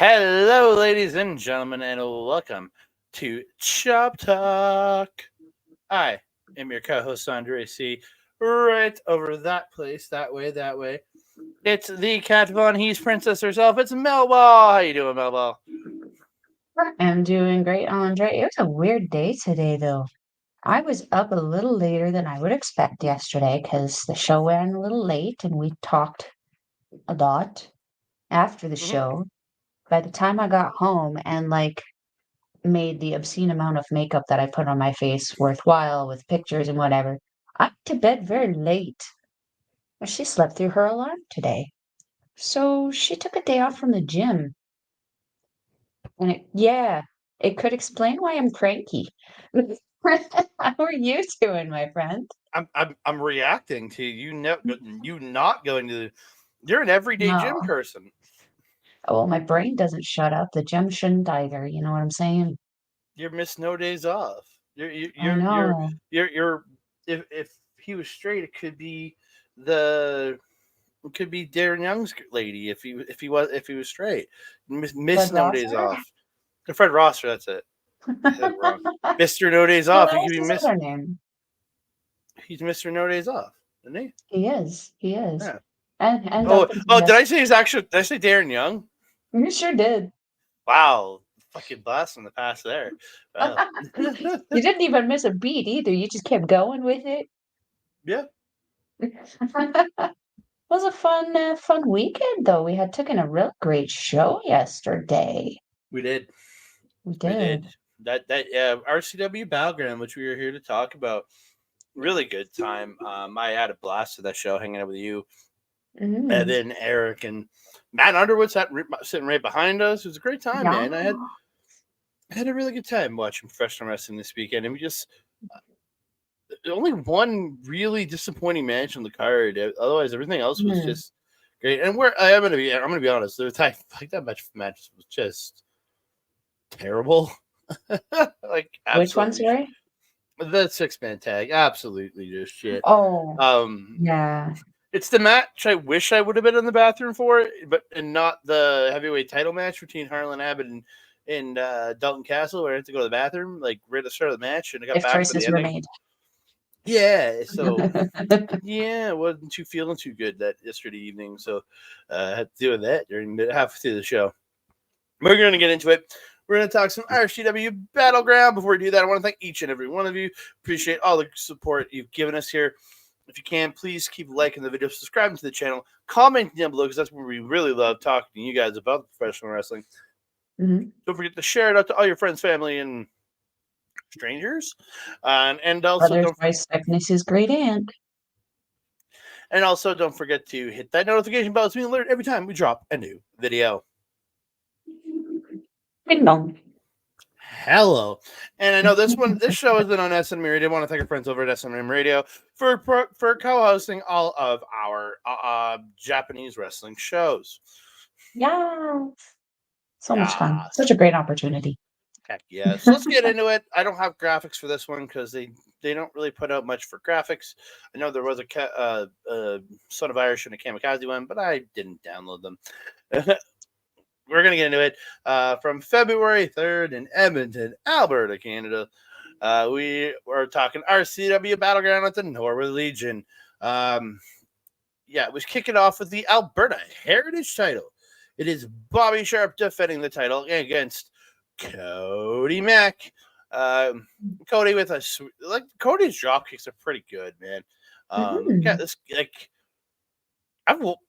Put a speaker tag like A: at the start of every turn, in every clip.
A: Hello, ladies and gentlemen, and welcome to Chop Talk. I am your co-host, Andre C. Right over that place, that way. It's the Cat Von He's Princess herself. It's Melba. How you doing, Melba?
B: I'm doing great, Andre. It was a weird day today, though. I was up a little later than I would expect yesterday because the show ran a little late and we talked a lot after the
A: Mm-hmm.
B: show. By the time I got home and made the obscene amount of makeup that I put on my face worthwhile with pictures and whatever, I went to bed very late. She slept through her alarm today. So she took a day off from the gym. And it could explain why I'm cranky. How are you doing, my friend?
A: I'm reacting to you. You not going to. You're an everyday gym
B: No.
A: person.
B: Oh, well, my brain doesn't shut up. The gym shouldn't either. You know what I'm saying?
A: You're missed no days off. You're you-
B: I
A: you're you're
B: know.
A: you're. If he was straight, the it could be Darren Young's lady if he was straight. Miss
B: Fred
A: no days
B: Rosser?
A: off. Fred Rosser, that's it. I said it wrong. Mister No Days
B: What
A: Off. He could
B: else
A: be
B: his other name?
A: He's Mister No Days Off, isn't he?
B: He is. He is.
A: Yeah.
B: And
A: Oh,
B: Dalton's
A: oh. Did
B: best.
A: I say his actual? Did I say Darren Young?
B: You sure did.
A: Wow, fucking blast from the past there. Wow.
B: You didn't even miss a beat either. You just kept going with it.
A: Yeah,
B: It was a fun weekend though. We had taken a real great show yesterday.
A: we did.
B: We
A: We did.
B: did.
A: That RCW BattleGround, which we were here to talk about. Really good time. I had a blast at that show, hanging out with you,
B: Mm.
A: Evan, Eric, and Matt Underwood sitting right behind us. It was a great time,
B: Yeah.
A: man. I had a really good time watching professional wrestling this weekend, and we just only one really disappointing match on the card. Otherwise, everything else was
B: Mm.
A: just great. And I'm gonna be honest. The time like that match was just terrible. Like
B: Which one,
A: absolutely,
B: sorry?
A: the 6-man tag, absolutely just shit.
B: Oh,
A: Um,
B: yeah.
A: it's the match I wish I would have been in the bathroom for, and not the heavyweight title match between Harlon, Abbott, and Dalton Castle, where I had to go to the bathroom like right at the start of the match, and I got
B: If
A: back for the
B: choices were
A: ending.
B: made.
A: Yeah, so yeah, I wasn't feeling too good that yesterday evening, so I had to deal with that during half through the show. We're going to get into it. We're going to talk some RCW BattleGround. Before we do that, I want to thank each and every one of you. Appreciate all the support you've given us here. If you can, please keep liking the video, subscribing to the channel, commenting down below, because that's where we really love talking to you guys about professional wrestling.
B: Mhm.
A: Don't forget to share it out to all your friends, family, and strangers. And also
B: Brothers,
A: don't
B: Bryce, Agnes's great aunt.
A: don't forget to hit that notification bell to be alerted every time we drop a new video.
B: Ding dong.
A: Hello. And I know this show has been on SNM Radio. I want to thank our friends over at SNM Radio for co-hosting all of our Japanese wrestling shows.
B: Yeah. So much fun.
A: Yes.
B: Such a great opportunity.
A: Heck yeah. So let's get into it. I don't have graphics for this one because they don't really put out much for graphics. I know there was a Son of Irish and a Camikaze one, but I didn't download them. We're going to get into it from February 3rd in Edmonton, Alberta, Canada. We were talking RCW BattleGround at the Norwood Legion. It was kicking off with the Alberta Heritage Title. It is Bobby Sharp defending the title against Cody Mac. Cody with Cody's drop kicks are pretty good, man.
B: Mhm.
A: This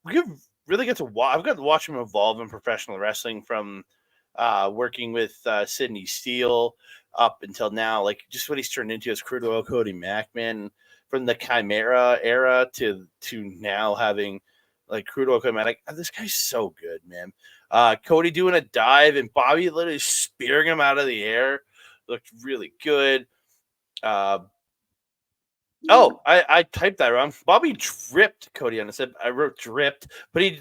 A: we really get to watch. I've got to watch him evolve in professional wrestling from working with Sydney Steele up until now. Like just what he's turned into as crude oil Cody Mac, man. From the Chimera era to now having like crude oil Cody Mac. Like, this guy's so good, man. Cody doing a dive and Bobby literally spearing him out of the air looked really good. I typed that wrong. Bobby dripped Cody on the set. I wrote dripped, but he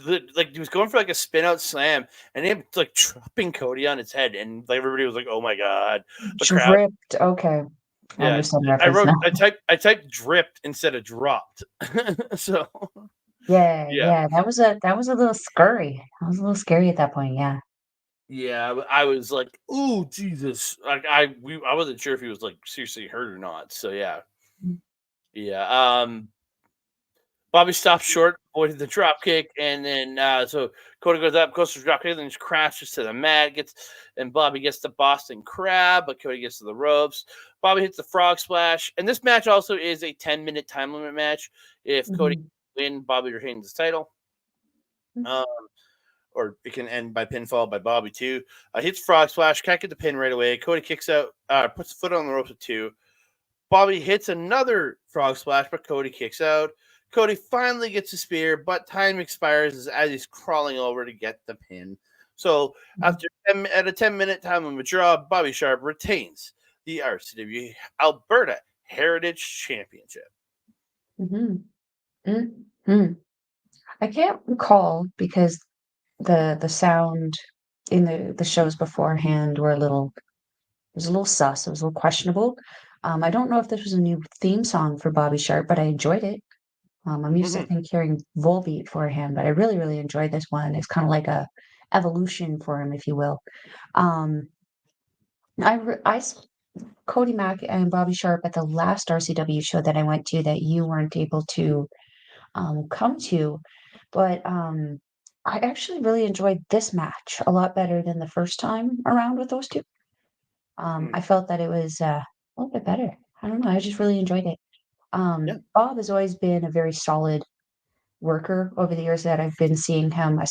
A: was going for like a spin out slam, and he like dropping Cody on his head, and like everybody was like, "Oh my god!" The crowd.
B: Dripped. Okay. I
A: Yeah,
B: understand the reference now.
A: I typed dripped instead of dropped. So
B: Yeah,
A: yeah,
B: yeah. That was a little scary. That was a little scary at that point, yeah.
A: Yeah, I was like, "Ooh, Jesus!" Like I wasn't sure if he was like seriously hurt or not. So yeah,
B: Mm.
A: yeah. Bobby stops short, avoided the drop kick, and then so Cody goes up, goes to the drop kick, then just crashes to the mat. And Bobby gets the Boston Crab, but Cody gets to the ropes. Bobby hits the frog splash, and this match also is a 10-minute time limit match. If Cody win, Bobby retains his title. Um, or it can end by pinfall by Bobby too. Hits frog splash, can't get the pin right away. Cody kicks out, puts the foot on the ropes with 2. Bobby hits another frog splash, but Cody kicks out. Cody finally gets a spear, but time expires as he's crawling over to get the pin. So at a 10-minute time limit draw, Bobby Sharp retains the RCW Alberta Heritage Championship.
B: I can't recall because the sound in the shows beforehand were it was a little sus. It was a little questionable. I don't know if this was a new theme song for Bobby Sharp, but I enjoyed it. I'm used to hearing Volbeat beforehand, but I really, really enjoyed this one. It's kind of like a evolution for him, if you will. Um, Cody Mac and Bobby Sharp at the last RCW show that I went to that you weren't able to come to, but I actually really enjoyed this match a lot better than the first time around with those two. I felt that it was a little bit better. I don't know. I just really enjoyed it. Bob has always been a very solid worker over the years that I've been seeing him. I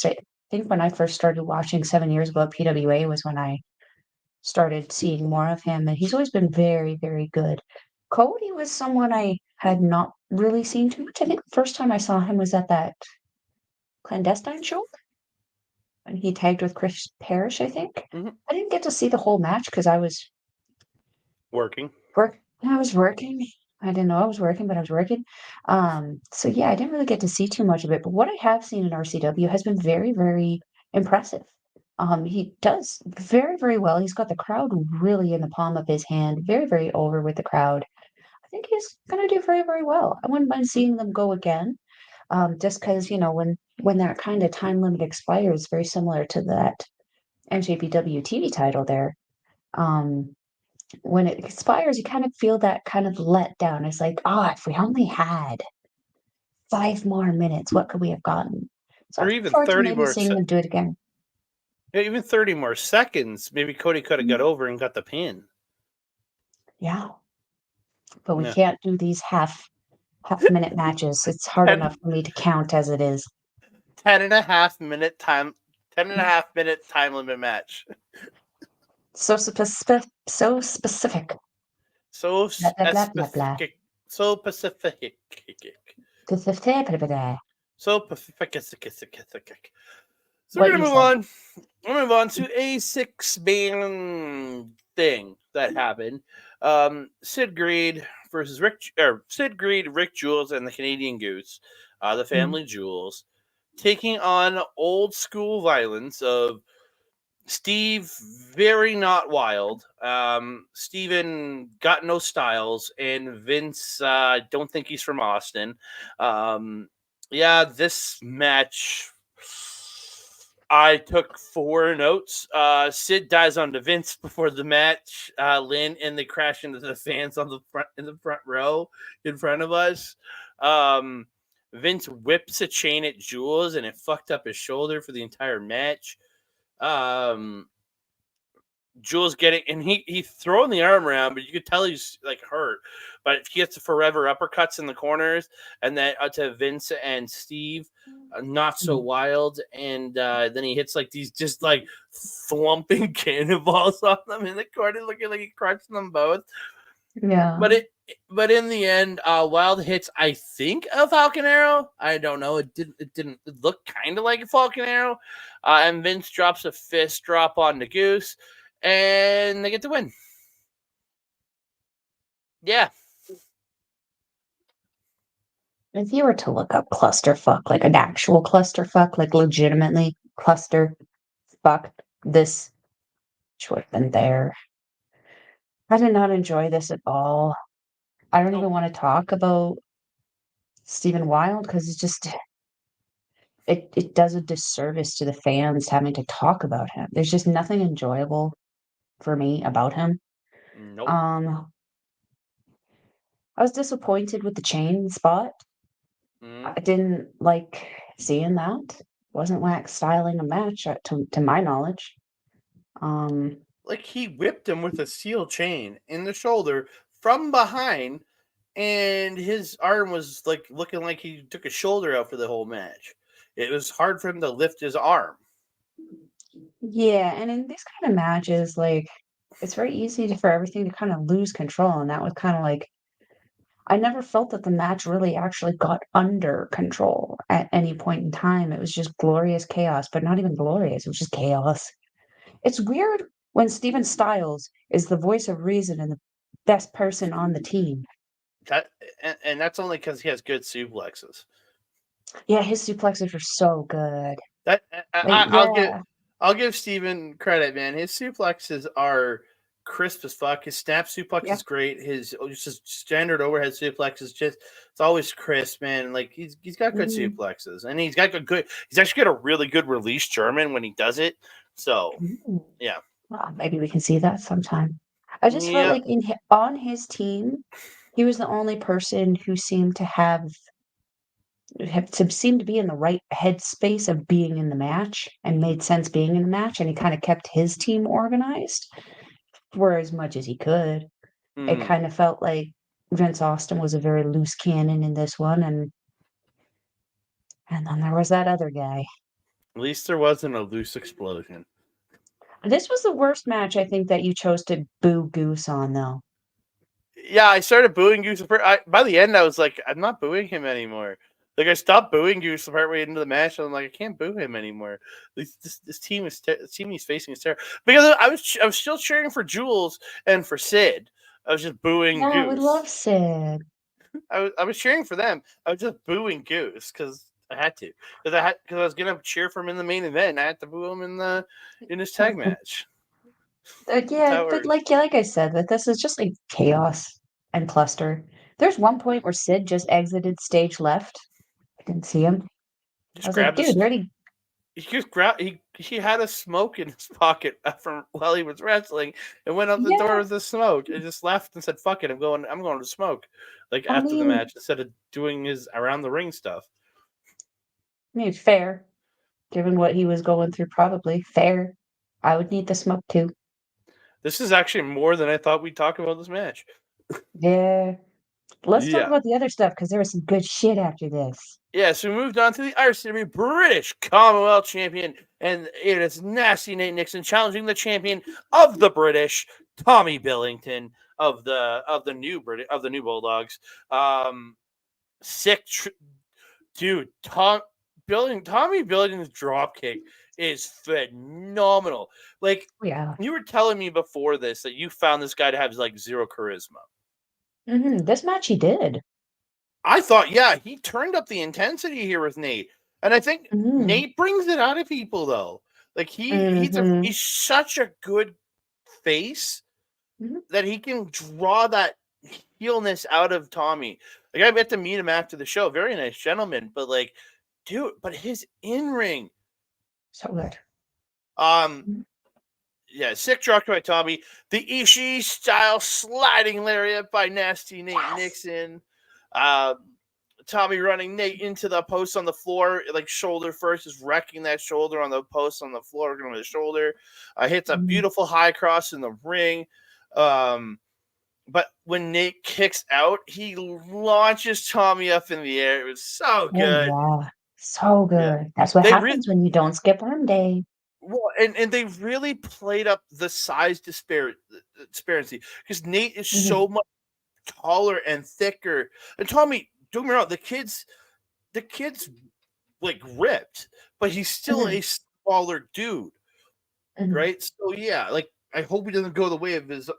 B: think when I first started watching 7 years ago at PWA was when I started seeing more of him, and he's always been very, very good. Cody was someone I had not really seen too much. I think the first time I saw him was at that clandestine show when he tagged with Chris Parrish, I think. I didn't get to see the whole match because I was
A: working.
B: I was working. I didn't know I was working, but I was working. So yeah, I didn't really get to see too much of it. But what I have seen in RCW has been very, very impressive. He does very, very well. He's got the crowd really in the palm of his hand, very, very over with the crowd. I think he's gonna do very, very well. I wouldn't mind seeing them go again. Just because, when that kind of time limit expires, very similar to that NJPW TV title there. When it expires, you kind of feel that kind of letdown. It's like, if we only had 5 more minutes, what could we have gotten? So I
A: Or
B: look
A: even
B: forward to
A: 30
B: maybe
A: more
B: seeing them do it again.
A: even 30 more seconds. Maybe Cody could have got over and got the pin.
B: Yeah. But we
A: Yeah.
B: can't do these half minute matches. It's hard enough for me to count as it is.
A: 10.5 minute time 10.5 minute time limit match.
B: So specific.
A: So
B: Blah, blah, blah, blah, blah.
A: specific. So Pacific.
B: Blah.
A: So Pacific. So
B: What
A: we're gonna
B: you
A: move
B: said.
A: on. We're gonna move on to a 6-man thing that happened. Sid Greed versus Sid Greed, Rick Jules, and the Canadian Goose, the family Jules, taking on old school violence of Steve, very not wild. Steven got no styles, and Vince, I don't think he's from Austin. Yeah, this match, I took 4 notes. Sid dies onto Vince before the match. Lynn and they crash into the fans on the front row in front of us. Vince whips a chain at Jules, and it fucked up his shoulder for the entire match. Jules getting, and he's throwing the arm around, but you could tell he's like hurt. But he gets forever uppercuts in the corners, and then to Vince and Steve, not so wild. And then he hits like these just like thumping cannonballs on them in the corner, looking like he crushed them both.
B: Yeah.
A: But in the end, Wilde hits, I think, a Falcon Arrow. I don't know. It didn't look kind of like a Falcon Arrow. And Vince drops a fist drop on the Goose, and they get the win. Yeah.
B: If you were to look up clusterfuck, like an actual clusterfuck, like legitimately clusterfuck, this should have been there. I did not enjoy this at all. I don't even want to talk about Stephen Wilde because it's just it does a disservice to the fans having to talk about him. There's just nothing enjoyable for me about him.
A: Nope.
B: I was disappointed with the chain spot.
A: Mm.
B: I didn't like seeing that. Wasn't Wax styling a match to my knowledge.
A: Like he whipped him with a steel chain in the shoulder from behind, and his arm was like looking like he took his shoulder out for the whole match. It was hard for him to lift his arm.
B: Yeah, and in these kind of matches, like it's very easy for everything to kind of lose control, and that was kind of like I never felt that the match really actually got under control at any point in time. It was just glorious chaos, but not even glorious. It was just chaos. It's weird when Steven Styles is the voice of reason and the best person on the team.
A: That and that's only because he has good suplexes.
B: Yeah, his suplexes are so good.
A: That
B: Like, yeah.
A: I'll give Steven credit, man. His suplexes are crisp as fuck. His snap suplex
B: Yeah.
A: is great. His just standard overhead suplex is just it's always crisp, man. Like he's got good
B: Mhm.
A: suplexes, and he's got he's actually got a really good release German when he does it. So
B: Ooh.
A: yeah,
B: Well, maybe we can see that sometime. I just felt
A: yeah.
B: like on his team, he was the only person who seemed to seemed to be in the right headspace of being in the match and made sense being in the match, and he kind of kept his team organized for as much as he could. It
A: Mm.
B: kind of felt like Vince Austin was a very loose cannon in this one, and then there was that other guy.
A: At least there wasn't a loose explosion.
B: This was the worst match I think that you chose to boo Goose on, though.
A: Yeah, I started booing Goose. By the end, I was like, I'm not booing him anymore. I stopped booing Goose partway into the match, and I'm like, I can't boo him anymore. This team this team he's facing is terrible. Because I was still cheering for Jules and for Sid. I was just booing
B: Yeah, we
A: Goose.
B: love Sid.
A: I was cheering for them. I was just booing Goose because I had to. Because I was gonna cheer for him in the main event. I had to boo him in his tag match. That's
B: Yeah,
A: how it
B: but
A: works.
B: like I said, that this is just like chaos and cluster. There's one point where Sid just exited stage left. I didn't see him. I
A: Just
B: was like,
A: grab
B: dude,
A: this.
B: already.
A: He just he had a smoke in his pocket from while he was wrestling and went out the door
B: Yeah,
A: with the smoke and just left and said, "Fuck it, I'm going to smoke." Like
B: I
A: after the
B: mean,
A: match instead of doing his around the ring stuff.
B: fair, given what he was going through, probably fair. I would need the smoke too.
A: This is actually more than I thought we'd talk about this match.
B: Yeah. Let's talk
A: Yeah.
B: about the other stuff because there was some good shit after this.
A: Yeah, so we moved on to the RCW British Commonwealth Champion, and it is nasty Nate Nixon challenging the champion of the British, Tommy Billington of the new Bulldogs. Sick dude, Tommy Billington's drop kick is phenomenal. Like
B: Yeah.
A: you were telling me before this that you found this guy to have like zero charisma.
B: This match he did.
A: I thought, yeah, he turned up the intensity here with Nate, and I think
B: hmm
A: Nate brings it out of people though. Like
B: hmm
A: he's such a good face
B: hmm
A: that he can draw that heelness out of Tommy. Like I got to meet him after the show, very nice gentleman, but like, dude, but his in ring,
B: So good.
A: um,
B: Mhm.
A: yeah, sick drop by Tommy. The Ishii style sliding lariat by Nasty Nate
B: Yes.
A: Nixon. Uh, Tommy running Nate into the post on the floor, like shoulder first, is wrecking that shoulder on the post on the floor, going to the shoulder. Hits a
B: Mhm.
A: beautiful high cross in the ring. But when Nate kicks out, he launches Tommy up in the air. It was so
B: Oh
A: good.
B: yeah. So
A: Yeah.
B: good. That's what
A: They really
B: happens when you don't skip arm day.
A: well, and they really played up the size disparity because Nate is
B: hmm
A: so much taller and thicker. And Tommy, don't get me wrong, the kid's like ripped, but he's still
B: hmm
A: a smaller dude,
B: hmm
A: right? So yeah, like I hope he doesn't go the way of his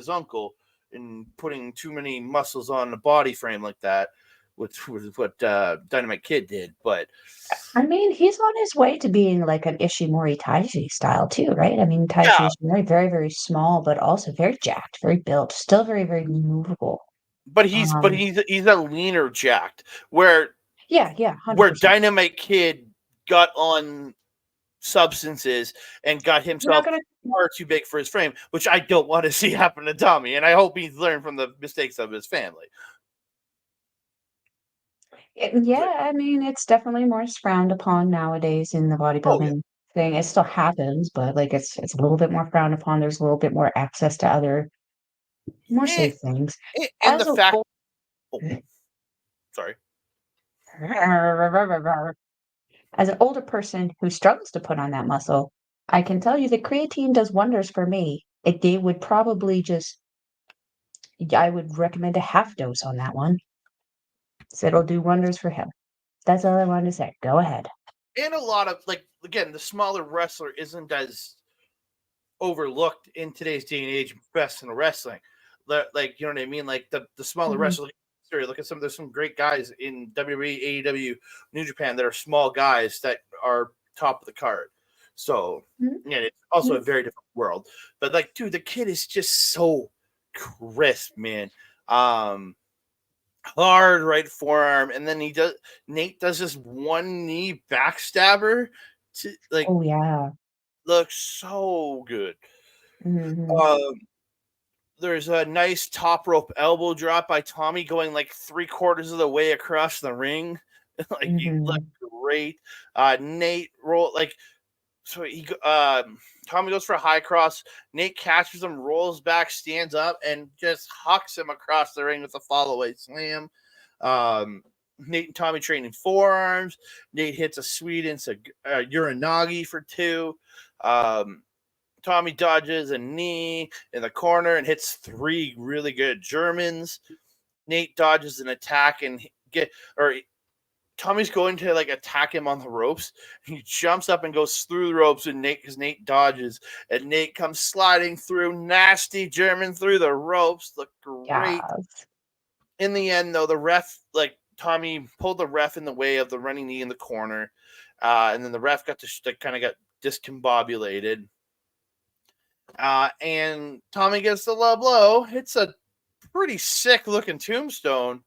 A: uncle in putting too many muscles on the body frame like that, which was what Dynamite Kid did. But
B: I mean, he's on his way to being like an Ishimori Taiji style too, right? I mean, Taiji
A: yeah,
B: is very, very small, but also very jacked, very built, still very, very movable.
A: but
B: Um,
A: he's a leaner jacked where.
B: Yeah, 100%.
A: Where Dynamite Kid got on substances and got himself far too big for his frame, which I don't want to see happen to Tommy, and I hope he's learned from the mistakes of his family.
B: Yeah, I mean, it's definitely more frowned upon nowadays in the bodybuilding thing. It still happens, but like it's a little bit more frowned upon. There's a little bit more access to other more safe things.
A: And the fact, sorry.
B: As an older person who struggles to put on that muscle, I can tell you that creatine does wonders for me. They would probably I would recommend a half dose on that one. So it'll do wonders for him. That's all I wanted to say. Go ahead.
A: And a lot of, like, again, the smaller wrestler isn't as overlooked in today's day and age, professional wrestling. Like, you know what I mean? Like, the smaller wrestler, look at there's some great guys in WWE, AEW, New Japan that are small guys that are top of the card. So, yeah, it's also a very different world. But, like, dude, the kid is just so crisp, man. Hard right forearm, and then Nate does this one knee backstabber to, like,
B: oh yeah,
A: looks so good. There's a nice top rope elbow drop by Tommy going like 3/4 of the way across the ring. Like, he looked great. Nate roll, like, so Tommy goes for a high cross. Nate catches him, rolls back, stands up, and just hucks him across the ring with a follow-away slam. Nate and Tommy trading forearms. Nate hits a sweet Uranagi for 2. Tommy dodges a knee in the corner and hits 3 really good Germans. Nate dodges an attack and Tommy's going to, like, attack him on the ropes. He jumps up and goes through the ropes, and Nate dodges, and Nate comes sliding through, nasty German through the ropes. Looked great.
B: Yes.
A: In the end, though, the ref, like, Tommy pulled the ref in the way of the running knee in the corner, and then the ref got discombobulated. And Tommy gets the low blow, hits a pretty sick looking tombstone,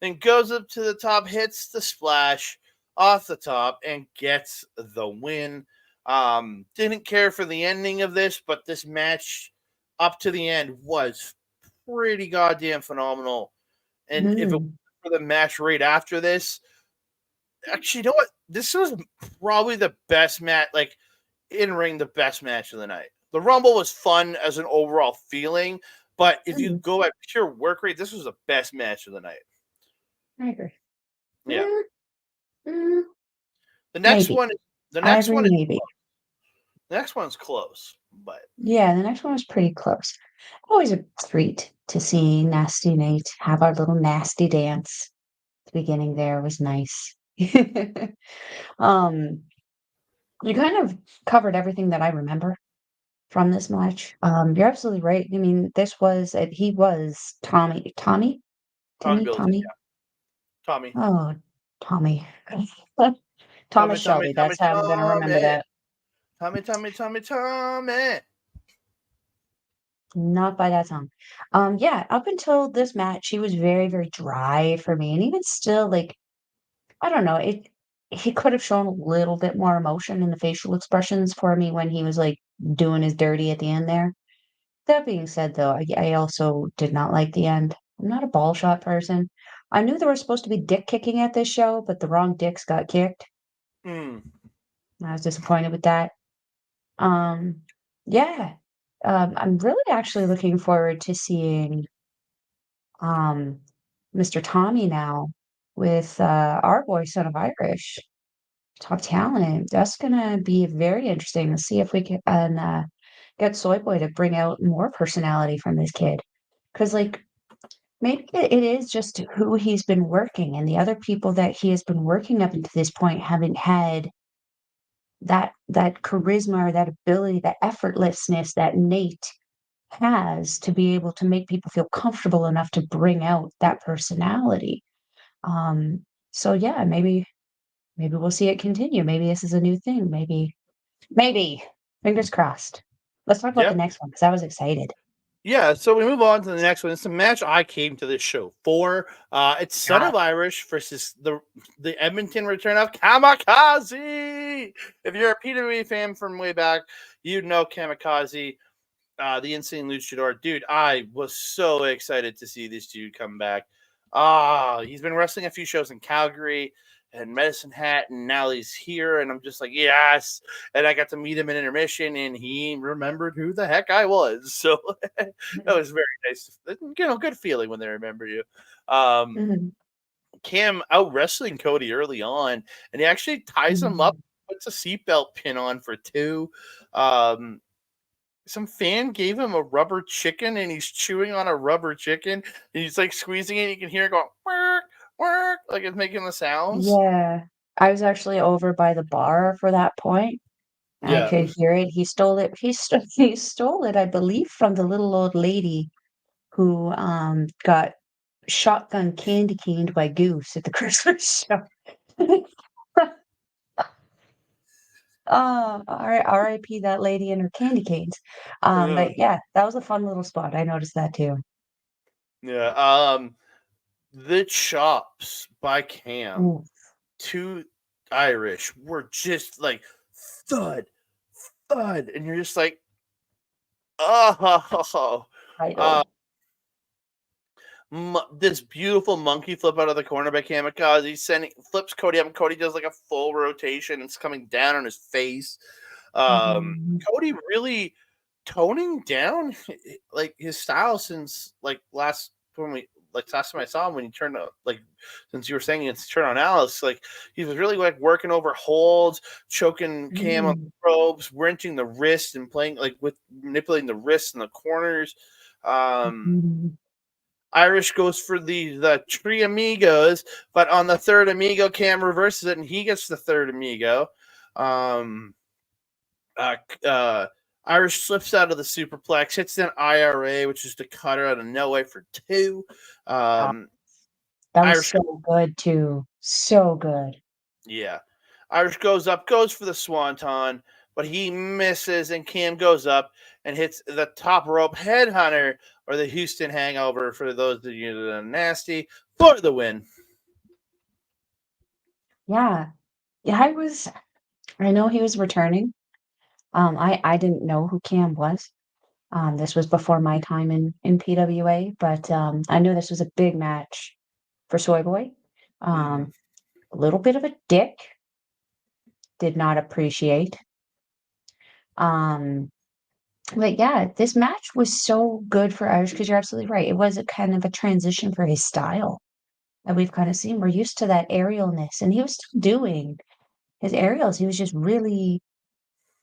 A: then goes up to the top, hits the splash off the top, and gets the win. Didn't care for the ending of this, but this match up to the end was pretty goddamn phenomenal. And if it was for the match right after this, actually, you know what? This was probably the best match, like, in ring, the best match of the night. The Rumble was fun as an overall feeling, but if you go at pure work rate, this was the best match of the night.
B: I agree.
A: Yeah. The
B: next
A: one one's close, but
B: yeah, the next one was pretty close. Always a treat to see Nasty Nate have our little nasty dance. The beginning there was nice. You kind of covered everything that I remember from this match. You're absolutely right. I mean, he was Tommy.
A: Tommy Billington,
B: Tommy.
A: yeah. Tommy.
B: Oh, Tommy. Thomas Shelby. That's how I'm going to remember that.
A: Tommy.
B: Not by that song. Yeah, up until this match, he was very, very dry for me. And even still, like, I don't know, he could have shown a little bit more emotion in the facial expressions for me when he was, like, doing his dirty at the end there. That being said, though, I also did not like the end. I'm not a ball shot person. I knew there was supposed to be dick kicking at this show, but the wrong dicks got kicked. I was disappointed with that. Yeah. I'm really actually looking forward to seeing Mr. Tommy now with our boy, Son of Irish, top talent. That's gonna be very interesting to see if we can get Soy Boy to bring out more personality from this kid. Because, like, maybe it is just who he's been working, and the other people that he has been working up until this point haven't had that charisma or that ability, that effortlessness that Nate has to be able to make people feel comfortable enough to bring out that personality. So yeah, maybe we'll see it continue. Maybe this is a new thing. Maybe fingers crossed. Let's talk about the next one because I was excited.
A: Yeah, so we move on to the next one. It's a match I came to this show for. It's Son
B: Yeah.
A: of Irish versus the Edmonton return of Camikaze. If you're a PWA fan from way back, you know Camikaze, the insane luchador. Dude, I was so excited to see this dude come back. He's been wrestling a few shows in Calgary and Medicine Hat, and now he's here, and I'm just like, yes. And I got to meet him in intermission, and he remembered who the heck I was. So that was very nice. Good feeling when they remember you.
B: Mhm.
A: Cam out wrestling Cody early on, and he actually ties him up, puts a seatbelt pin on for 2. Some fan gave him a rubber chicken, and he's chewing on a rubber chicken, and he's like squeezing it, and you can hear it going work, work, like it's making the sounds.
B: Yeah. I was actually over by the bar for that point, and I
A: Yeah.
B: could hear it. He stole it. He stole it, I believe, from the little old lady who got shotgun candy caned by Goose at the Christmas show. R.I.P. that lady and her candy canes.
A: Yeah.
B: But yeah, that was a fun little spot. I noticed that too.
A: Yeah. The chops by Cam
B: Ooh,
A: to Irish were just like thud, thud, and you're just like, oh, uh,
B: title.
A: this beautiful monkey flip out of the corner by Kamikaze. He's flips Cody up, and Cody does like a full rotation. It's coming down on his face.
B: Mhm.
A: Cody really toning down like his style since last time I saw him when he turned to since you were saying it's turn on Alice, like he was really like working over holds, choking Cam on
B: Mm.
A: the ropes, wrenching the wrist and playing like with manipulating the wrists in the corners. Um
B: Mhm.
A: Irish goes for the three amigos, but on the third amigo, Cam reverses it and he gets the third amigo. Um, uh, uh, Irish slips out of the superplex, hits an IRA, which is the cutter out of no way for 2.
B: Ah,
A: Um,
B: that was
A: Irish,
B: so good too. So good.
A: yeah, Irish goes up, goes for the swanton, but he misses, and Cam goes up and hits the top rope headhunter or the Houston hangover for those of you that are nasty for the win.
B: Yeah. Yeah, I know he was returning. I didn't know who Cam was. This was before my time in PWA, but I knew this was a big match for Soy Boy.
A: Mm-hmm.
B: A little bit of a dick, did not appreciate. Um, but yeah, this match was so good for Irish because you're absolutely right. It was a kind of a transition for his style that we've kind of seen. We're used to that aerialness, and he was still doing his aerials. He was just really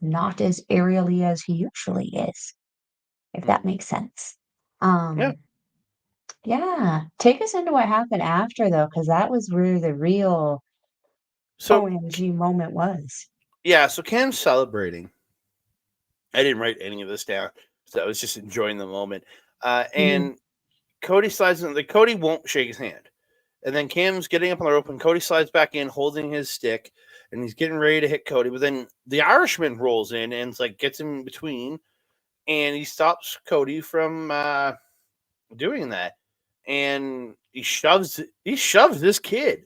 B: not as aerially as he usually is, if that
A: Mm-hmm.
B: makes sense.
A: Yeah.
B: Um, yeah, take us into what happened after though, because that was where the real
A: So
B: OMG moment was.
A: yeah, so Cam's celebrating. I didn't write any of this down, so I was just enjoying the moment.
B: Mhm.
A: And Cody slides in. Like Cody won't shake his hand, and then Cam's getting up on the rope, and Cody slides back in, holding his stick, and he's getting ready to hit Cody. But then the Irishman rolls in and gets him in between, and he stops Cody from doing that, and he shoves this kid,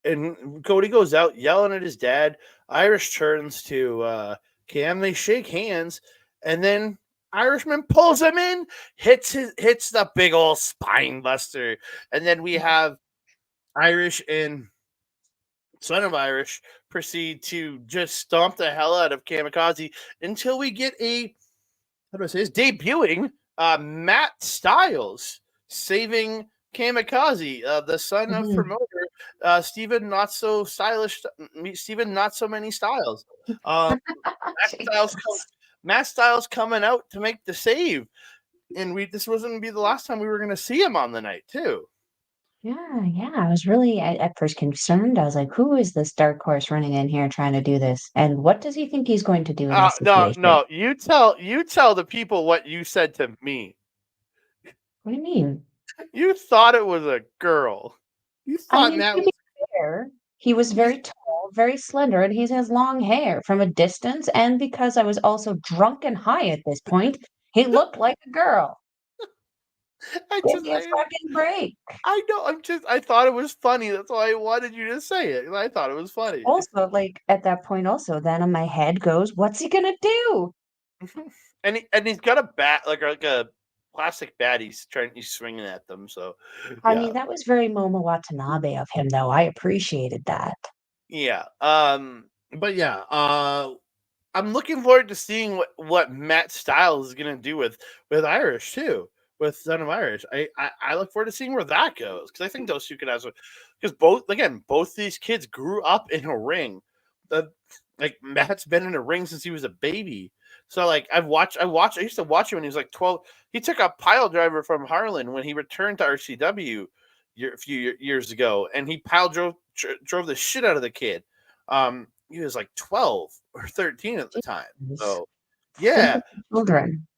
A: and Cody goes out yelling at his dad. Irish turns to Cam. They shake hands, and then Irishman pulls him in, hits the big old spine buster, and then we have Irish and Son of Irish proceed to just stomp the hell out of Kamikaze until we get how do I say this? Debuting Matt Styles saving Kamikaze, the son of
B: Mhm.
A: promoter Steven Not So Stylish, Steven Not So Many Styles. Matt Styles,
B: Jesus.
A: Matt Styles coming out to make the save, and this wasn't going to be the last time we were going to see him on the night too.
B: Yeah. I was really at first concerned. I was like, who is this dark horse running in here trying to do this? And what does he think he's going to do in this
A: No,
B: situation?
A: no, you tell the people what you said to me.
B: What do you mean?
A: You thought it was a girl. You
B: I
A: thought
B: mean,
A: Matt
B: to
A: was.
B: be fair, he was
A: You
B: very tall, very slender, and he has long hair from a distance. And because I was also drunk and high at this point, he looked like a girl. Give me a fucking break.
A: I know. I thought it was funny. That's why I wanted you to say it. I thought it was funny.
B: Also, like at that point, also then in my head goes, "What's he gonna do?"
A: and he's got a bat like a plastic bat. He's swinging at them. So
B: I
A: yeah,
B: mean, that was very Momo Watanabe of him, though. I appreciated that.
A: yeah. But yeah. I'm looking forward to seeing what Matt Styles is gonna do with Irish too. With Son of Irish, I look forward to seeing where that goes because I think those two could have because both these kids grew up in a ring. Like Matt's been in a ring since he was a baby. So like I used to watch him when he was like 12. He took a pile driver from Harlon when he returned to RCW a few years ago, and he drove the shit out of the kid. He was like 12 or 13 at the time. So yeah,
B: Children.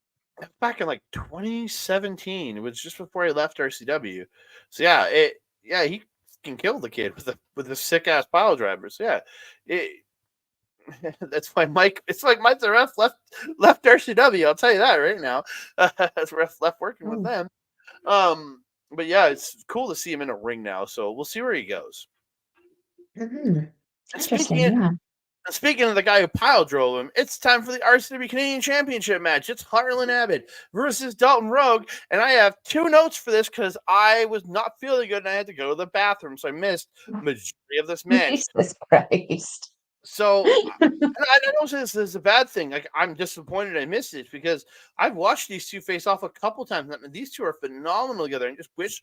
A: back in like 2017. It was just before I left RCW. So he can kill the kid with a sick ass pile driver. So that's why Mike. It's like Mike the ref left RCW. I'll tell you that right now. Ref left working with them. But yeah, it's cool to see him in a ring now. So we'll see where he goes. Speaking of the guy who pile drove him, it's time for the RCW Canadian Championship match. It's Harlon Abbott versus Dalton Rouge, and I have 2 notes for this because I was not feeling good and I had to go to the bathroom, so I missed the majority of this match.
B: Jesus Christ.
A: So I don't say this is a bad thing. Like I'm disappointed I missed it because I've watched these two face off a couple times. And these two are phenomenal together. And just wish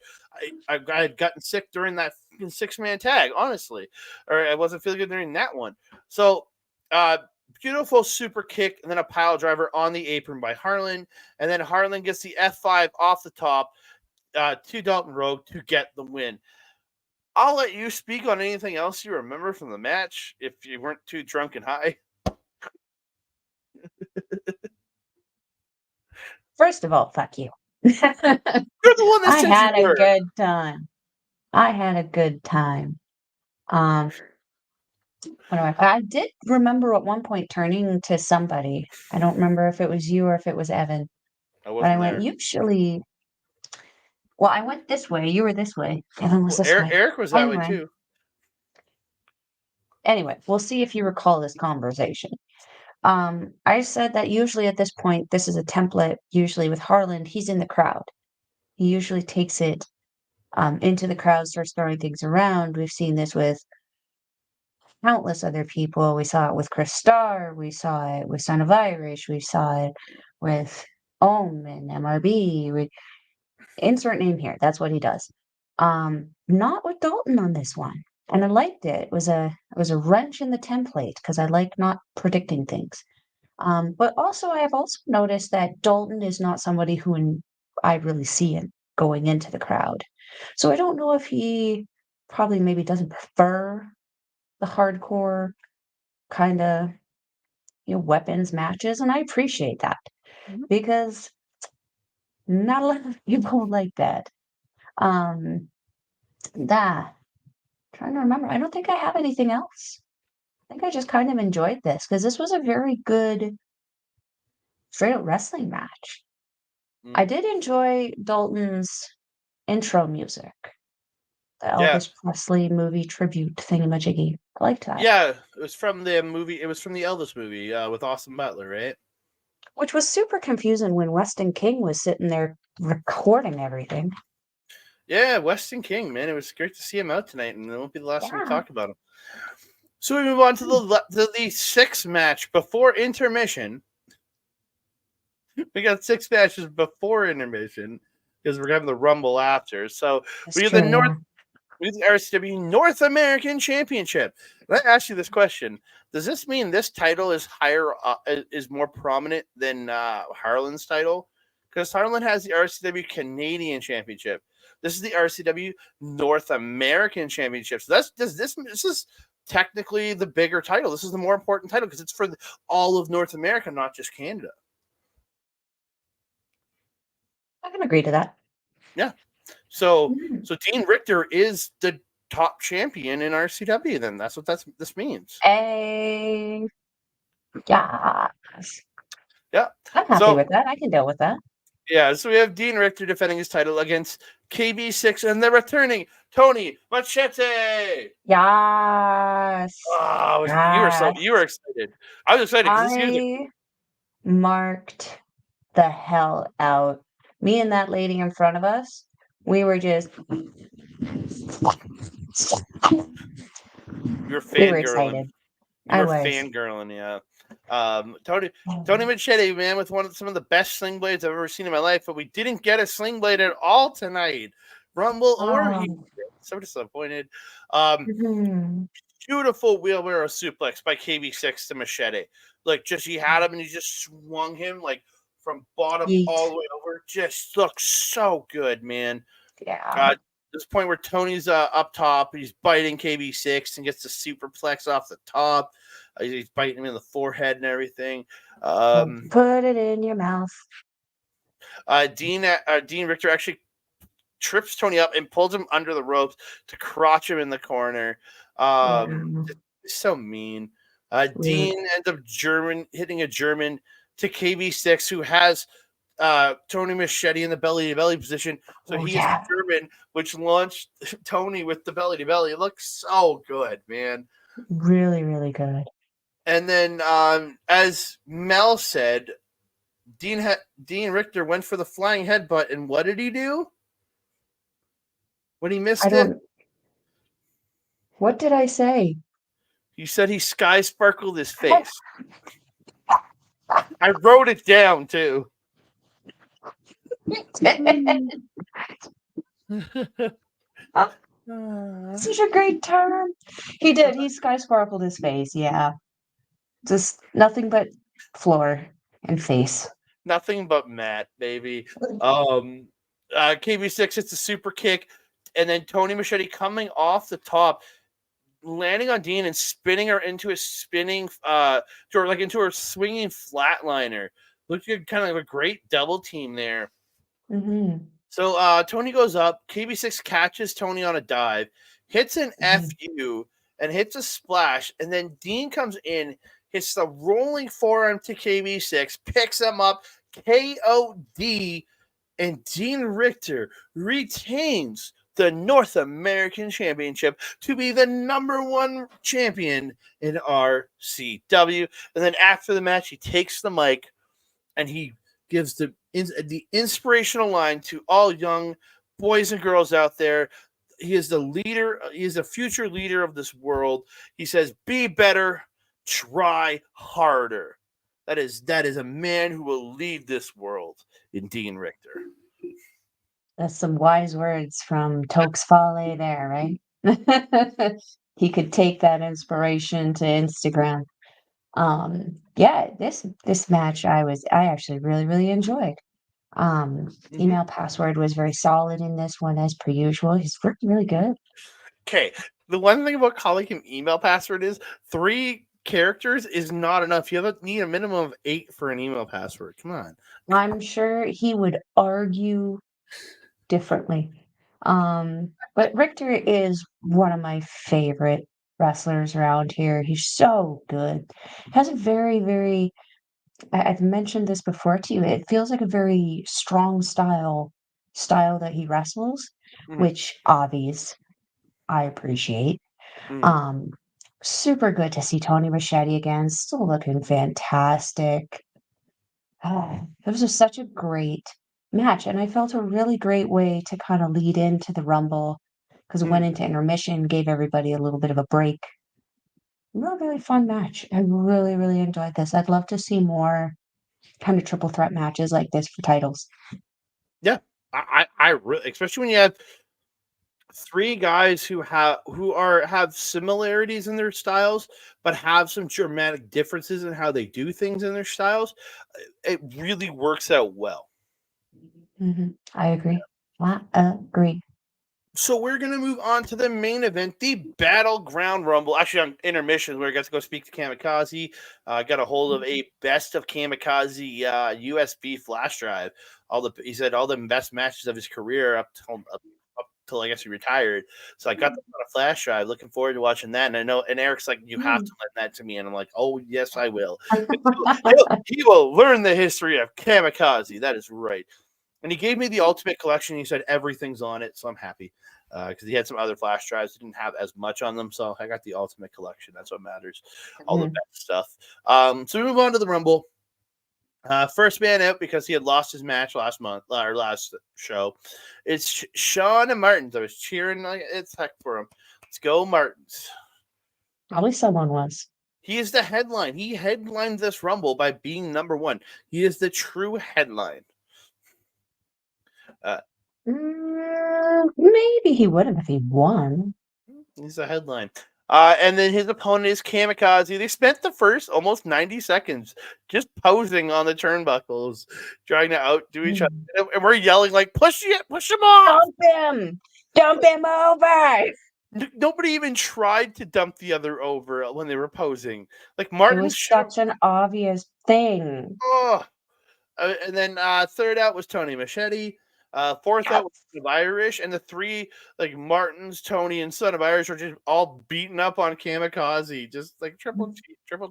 A: I had gotten sick during that 6-man tag, honestly, or I wasn't feeling good during that one. So beautiful super kick and then a pile driver on the apron by Harlon, and then Harlon gets the F5 off the top to Dalton Rouge to get the win. I'll let you speak on anything else you remember from the match if you weren't too drunk and high.
B: First of all, fuck you.
A: You're the one that
B: I had a good time. I did remember at one point turning to somebody. I don't remember if it was you or if it was Evan. But I went, usually. Well, I went this way. You were this way. Evan was this way.
A: Eric was that way too.
B: Anyway, we'll see if you recall this conversation. I said that usually at this point, this is a template. Usually with Harlon, he's in the crowd. He usually takes it into the crowd, starts throwing things around. We've seen this with countless other people. We saw it with Starr. We saw it with Son of Irish. We saw it with Ohm and MRB. Insert name here. That's what he does. Not with Dalton on this one. And I liked it. It was a wrench in the template because I like not predicting things. But also I have also noticed that Dalton is not somebody who I really see him going into the crowd. So I don't know if he probably maybe doesn't prefer the hardcore kind of weapons matches, and I appreciate that because not a lot of people like that. Trying to remember. I don't think I have anything else. I think I just kind of enjoyed this because this was a very good straight up wrestling match. I did enjoy Dalton's intro music. The Elvis Presley movie tribute thingamajiggy. I liked that.
A: Yeah, it was from the movie. It was from the Elvis movie with Austin Butler, right?
B: Which was super confusing when Weston King was sitting there recording everything.
A: Yeah, Weston King, man. It was great to see him out tonight, and it won't be the last time we talk about him. So we move on to the 6th match before intermission. We got 6 matches before intermission because we're having the Rumble after. So we have the RCW North American Championship. Let me ask you this question: does this mean this title is is more prominent than Harlan's title? Because Harlan has the RCW Canadian Championship. This is the RCW North American Championship. So this is technically the bigger title. This is the more important title because it's for all of North America, not just Canada.
B: I can agree to that.
A: Yeah. So Dean Richter is the top champion in RCW. Then that's what this means.
B: Yeah.
A: Yeah.
B: I'm happy with that. I can deal with that.
A: Yeah, so we have Dean Richter defending his title against KB6, and they're returning Tony Machete.
B: Yes.
A: Oh,
B: Yes.
A: you were excited. I was excited because he was
B: I marked the hell out. Me and that lady in front of us, we were just
A: you were
B: we were
A: fangirling.
B: excited.
A: You
B: I
A: were
B: was.
A: fangirling, yeah. Tony Machete, man, with some of the best sling blades I've ever seen in my life, but we didn't get a sling blade at all tonight. Rumble or he so disappointed.
B: Mhm.
A: Beautiful wheelbarrow suplex by KB6 to Machete. Like just he had him and he just swung him like from bottom
B: Yeet.
A: all the way over. Just looks so good, man.
B: Yeah.
A: This point where Tony's up top, he's biting KB6 and gets the superplex off the top. He's biting him in the forehead and everything.
B: Put it in your mouth.
A: Dean Richter actually trips Tony up and pulls him under the ropes to crotch him in the corner.
B: Yeah.
A: It's so mean.
B: Rude.
A: Dean ends up hitting a German to KB6, who has Tony Machete in the belly-to-belly position. So he is German, which launched Tony with the belly-to-belly. It looks so good, man.
B: Really, really good.
A: And then, as Mel said, Dean Richter went for the flying headbutt, and what did he do when he missed it?
B: What did I say?
A: You said he sky sparkled his face. I wrote it down too.
B: Such a great term. He did. He sky sparkled his face. Yeah. Just nothing but floor and face.
A: Nothing but Matt, baby. KB6 hits a super kick, and then Tony Machete coming off the top, landing on Dean and spinning her into a spinning, into her swinging flatliner. Looked like kind of a great double team there.
B: Mm-hmm.
A: So Tony goes up. KB6 catches Tony on a dive, hits an FU, and hits a splash. And then Dean comes in, hits the rolling forearm to KB6, picks him up, KOD, and Dean Richter retains the North American Championship to be the #1 champion in RCW. And then after the match, he takes the mic and he gives the inspirational line to all young boys and girls out there. He is the leader. He is the future leader of this world. He says, "Be better, try harder." That is a man who will lead this world in Dean Richter.
B: That's some wise words from Tokes Fale there, right? He could take that inspiration to Instagram. Yeah, this match I actually really, really enjoyed. Email password was very solid in this one as per usual. He's working really good.
A: Okay. The one thing about calling him email password is 3 characters is not enough. You need a minimum of 8 for an email password. Come on.
B: I'm sure he would argue differently. But Richter is one of my favorite wrestlers around here. He's so good. Has a very, very I've mentioned this before to you. It feels like a very strong style that he wrestles, which obvious I appreciate. Super good to see Tony Machete again, still looking fantastic. It was just such a great match, and I felt a really great way to kind of lead into the Rumble because it went into intermission, gave everybody a little bit of a break. Really, really fun match. I really, really enjoyed this. I'd love to see more kind of triple threat matches like this for titles.
A: Yeah, I really, especially when you have 3 guys who have similarities in their styles, but have some dramatic differences in how they do things in their styles. It really works out well.
B: I agree. I agree.
A: So we're going to move on to the main event, the BattleGround Rumble. Actually, on intermission, where I got to go speak to Camikaze. Got a hold of a best of Camikaze USB flash drive. He said all the best matches of his career up till I guess he retired. So I got them on a flash drive. Looking forward to watching that. And I know, and Eric's like, you have to lend that to me. And I'm like, oh yes, I will. He will learn the history of Camikaze. That is right. And he gave me the Ultimate Collection. He said everything's on it, so I'm happy. Because he had some other flash drives that didn't have as much on them, so I got the Ultimate Collection. That's what matters. All the best stuff. So we move on to the Rumble. First man out because he had lost his match last month or last show. It's Shaun and Martens. I was cheering like it's heck for him. Let's go, Martens.
B: Probably someone was.
A: He is the headline. He headlined this Rumble by being number one. He is the true headline.
B: Maybe he would have if he won.
A: He's the headline. And then his opponent is Camikaze. They spent the first almost 90 seconds just posing on the turnbuckles, trying to outdo each other. And we're yelling like, push him off!
B: Dump him over!
A: Nobody even tried to dump the other over when they were posing. Like Martin,
B: it was such an obvious thing.
A: Oh, and then third out was Tony Machete. Fourth out was Son of Irish, and the three like Martens, Tony, and Son of Irish are just all beating up on Camikaze, just like triple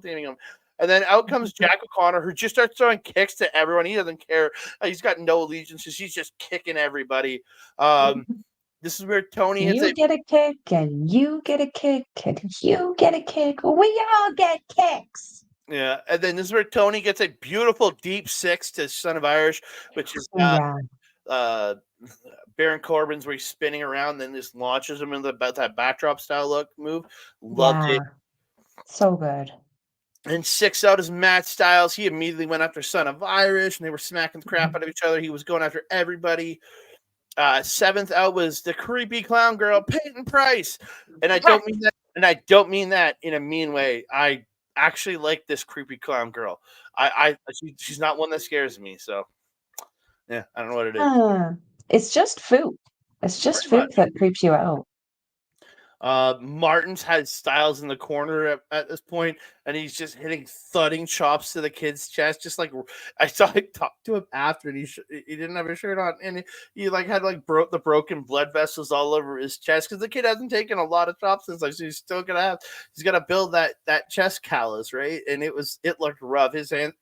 A: teaming him. And then out comes Jack O'Connor, who just starts throwing kicks to everyone. He doesn't care. He's got no allegiances. He's just kicking everybody. This is where Tony hits
B: You get a kick, and you get a kick, and you get a kick. We all get kicks.
A: Yeah, and then this is where Tony gets a beautiful deep six to Son of Irish, which is Baron Corbin's where he's spinning around, then just launches him into that backdrop style move. Loved it.
B: So good.
A: And 6 out is Matt Styles. He immediately went after Son of Irish, and they were smacking the crap out of each other. He was going after everybody. 7th out was the creepy clown girl, Peyton Pryce. And I don't mean that in a mean way. I actually like this creepy clown girl. She's not one that scares me, so yeah, I don't know what it is.
B: It's just food. It's just food that creeps you out.
A: Martens had Styles in the corner at this point, and he's just hitting thudding chops to the kid's chest. Just like I saw him talk to him after, and he didn't have a shirt on, and he like had like the broken blood vessels all over his chest because the kid hasn't taken a lot of chops since. Like, so he's still gonna build that chest callus, right? And it looked rough. His hand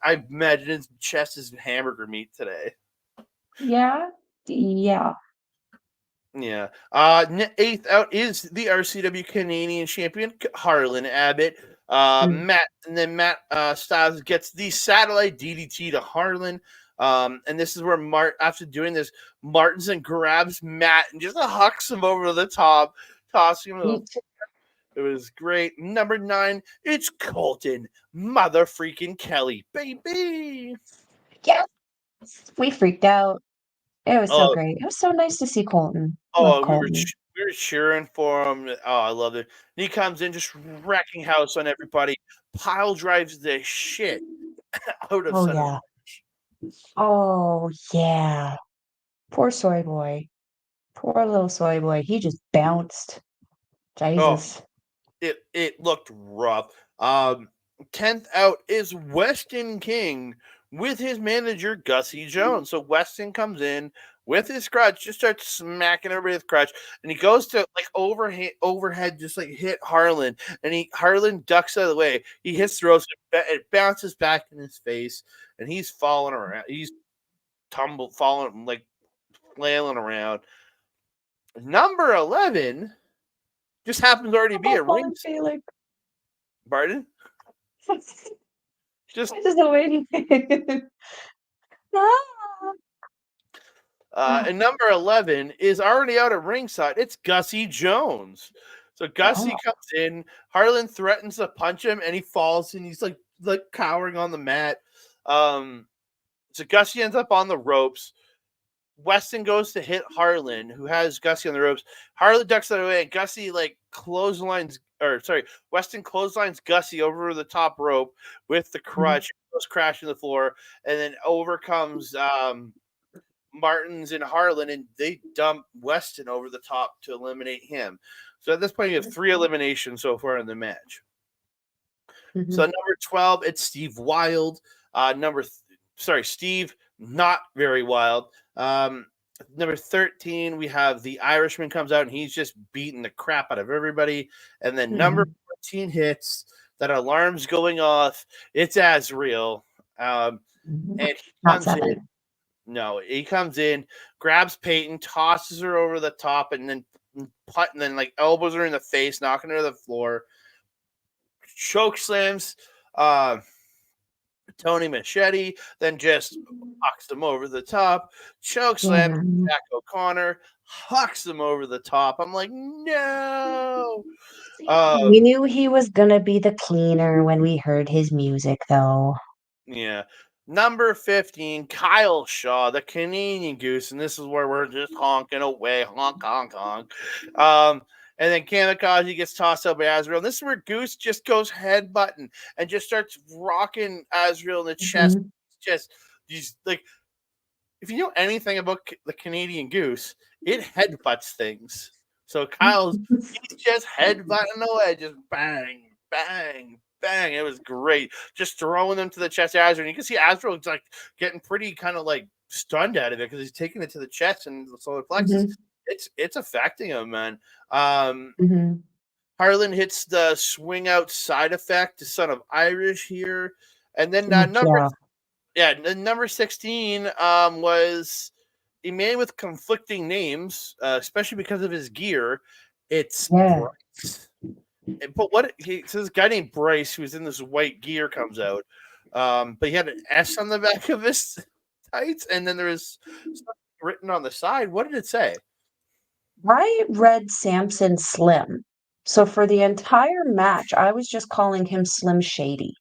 A: I imagine his chest is hamburger meat today.
B: Yeah.
A: Yeah. 8th out is the RCW Canadian champion, Harlon Abbott. Matt Styles gets the satellite DDT to Harlon. And this is where after doing this, Martensen grabs Matt and just hucks him over the top, tossing him. It was great. Number 9, it's Colten, mother freaking Kelly, baby.
B: Yes. We freaked out. It was so great. It was so nice to see Colten.
A: We were cheering for him. Oh, I loved it. And he comes in just wrecking house on everybody. Pile drives the shit out of Son of Irish.
B: Oh, yeah. Poor soy boy. Poor little soy boy. He just bounced. Jesus.
A: It looked rough. 10th out is Weston King with his manager, Gussy Jones. So Weston comes in with his crutch, just starts smacking everybody with crutch, and he goes to like overhead, just like hit Harlon, and Harlon ducks out of the way. He hits the ropes, it bounces back in his face, and he's falling around. He's falling, like flailing around. Number 11 just happens to already be a ring. Pardon? Just
B: waiting.
A: And number 11 is already out at ringside. It's Gussy Jones. So Gussy comes in. Harlon threatens to punch him, and he falls, and he's like cowering on the mat. So Gussy ends up on the ropes. Weston goes to hit Harlon, who has Gussy on the ropes. Harlon ducks out of the way, and Gussy Weston clotheslines Gussy over the top rope with the crutch, goes crashing to the floor, and then overcomes Martens and Harlon, and they dump Weston over the top to eliminate him. So at this point, you have 3 eliminations so far in the match. So number 12, it's Steve Wilde. Steve, not very wild. Number 13, we have the Irishman comes out, and he's just beating the crap out of everybody. And then number 14 hits, that alarm's going off. It's Azreal. And he comes in. No, he comes in, grabs Peyton, tosses her over the top, and then like elbows her in the face, knocking her to the floor. Choke slams Tony Machete, then just hucks him over the top. Choke slam Jack O'Connor, hucks him over the top. I'm like, no.
B: We knew he was gonna be the cleaner when we heard his music, though.
A: Yeah. Number 15, Kyle Shaw, the Canadian Goose, and this is where we're just honking away, honk, honk, honk. And then Camikaze gets tossed out by Azreal. And this is where Goose just goes headbutting and just starts rocking Azreal in the chest. Just these like, if you know anything about the Canadian Goose, it headbutts things. So he's just headbutting away, just bang, bang, bang. It was great. Just throwing them to the chest of Azreal. And you can see Azreal like getting pretty kind of like stunned out of it because he's taking it to the chest and the solar plexus. It's affecting him, man. Harlon hits the swing out side effect, the son of Irish here. And then number 16 was a man with conflicting names, especially because of his gear. It's Bryce. But so this guy named Bryce, who's in this white gear, comes out. But he had an S on the back of his tights, and then there was something written on the side. What did it say?
B: I read Samson Slim. So for the entire match, I was just calling him Slim Shady.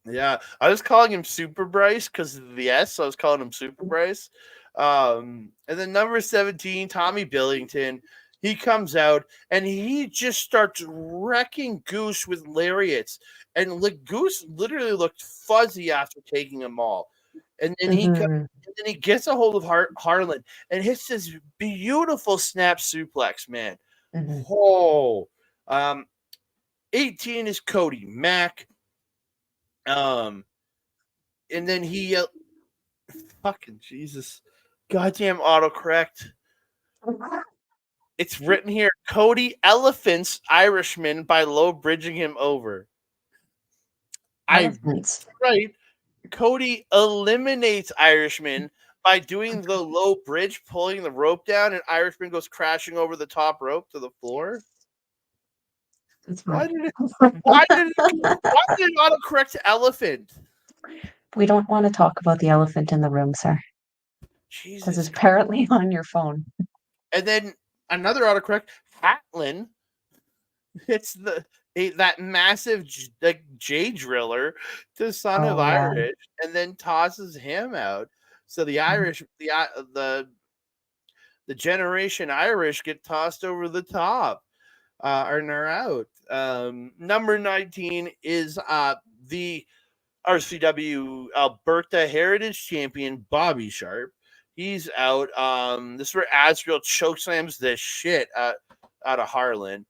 A: Yeah, I was calling him Super Bryce because of the S, so I was calling him Super Bryce. And then number 17, Tommy Billington, he comes out and he just starts wrecking Goose with lariats. And Goose literally looked fuzzy after taking them all. And then he gets a hold of Harlon and hits this beautiful snap suplex, man. 18 is Cody Mac. And then he fucking Jesus, goddamn autocorrect. It's written here: Cody elephants Irishman by low bridging him over. Right. Cody eliminates Irishman by doing the low bridge, pulling the rope down, and Irishman goes crashing over the top rope to the floor. Why did it autocorrect to elephant?
B: We don't want to talk about the elephant in the room, sir.
A: Jesus.
B: Because it's apparently on your phone.
A: And then another autocorrect, Harlon hits that massive J driller to son of Irish, and then tosses him out. So the Irish, the Generation Irish get tossed over the top, and are out. Number 19 is the RCW Alberta Heritage Champion Bobby Sharp. He's out. This is where Azreal chokeslams the shit out of Harlon.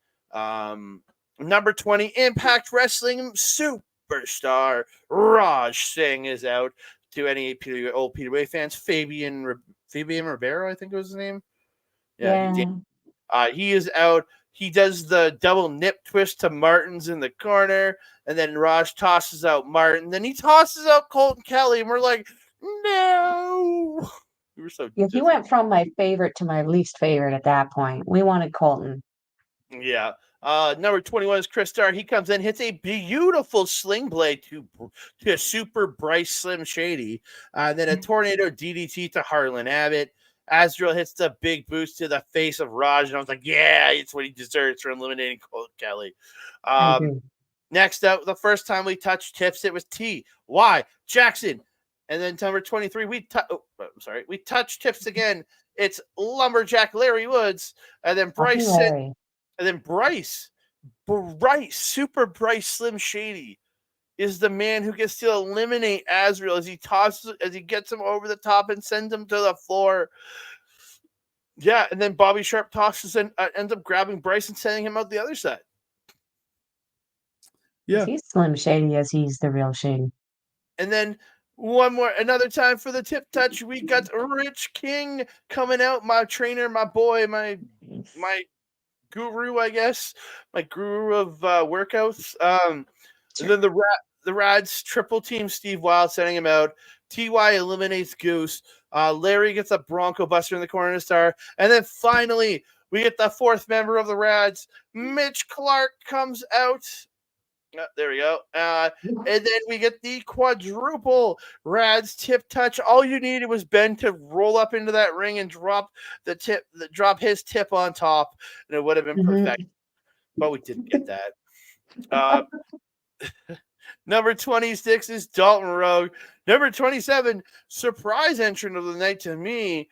A: Number 20, Impact Wrestling superstar Rouge Singh is out. To any old PWA fans, Fabian Ribeiro, I think was his name. Yeah. He is out. He does the double nip twist to Martens in the corner, and then Rouge tosses out Martin. Then he tosses out Colten Kelly, and we're like, no. We were so.
B: He went from my favorite to my least favorite at that point. We wanted Colten.
A: Yeah. Number 21 is Chris Starr. He comes in, hits a beautiful sling blade to a Super Bryce Slim Shady, and then a tornado DDT to Harlon Abbott. Azreal hits the big boost to the face of Rouge, and I was like, yeah, it's what he deserves for eliminating Colten Kelly. Next up, the first time we touched tips, it was T. Y. Jackson. And then number 23, we touched tips again. It's Lumberjack Larry Woods, and then Bryce. And then Bryce, Super Bryce Slim Shady, is the man who gets to eliminate Azreal as he gets him over the top and sends him to the floor. Yeah, and then Bobby Sharp tosses and ends up grabbing Bryce and sending him out the other side.
B: Yeah, he's Slim Shady as he's the real Shady.
A: And then another time for the tip touch, we got Rich King coming out, my trainer, my boy, my guru, I guess, my guru of workouts. And then the Rads triple team Steve Wilde, sending him out. TY eliminates Goose. Larry gets a Bronco Buster in the corner to Starr. And then finally, we get the fourth member of the Rads. Mitch Clarke comes out. There we go. And then we get the quadruple Rads tip touch. All you needed was Ben to roll up into that ring and drop his tip on top, and it would have been perfect. But we didn't get that. Number 26 is Dalton Rogue. Number 27, surprise entrant of the night to me,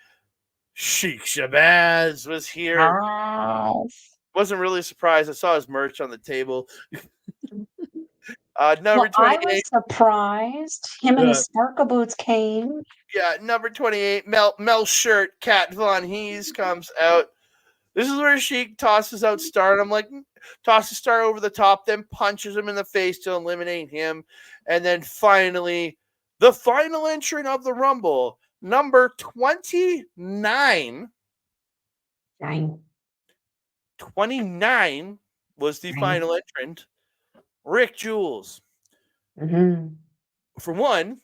A: Sheik Shabazz was here. Wasn't really surprised. I saw his merch on the table. Number 28.
B: I was surprised. Him and his sparkle boots came.
A: Yeah, number 28, Mel Shirt, Kat Von Hees comes out. This is where Sheik tosses out Starr, and I'm like, tosses Starr over the top, then punches him in the face to eliminate him. And then finally, the final entrant of the Rumble, number 29. 29 was the final entrant, Rick Jules. For one,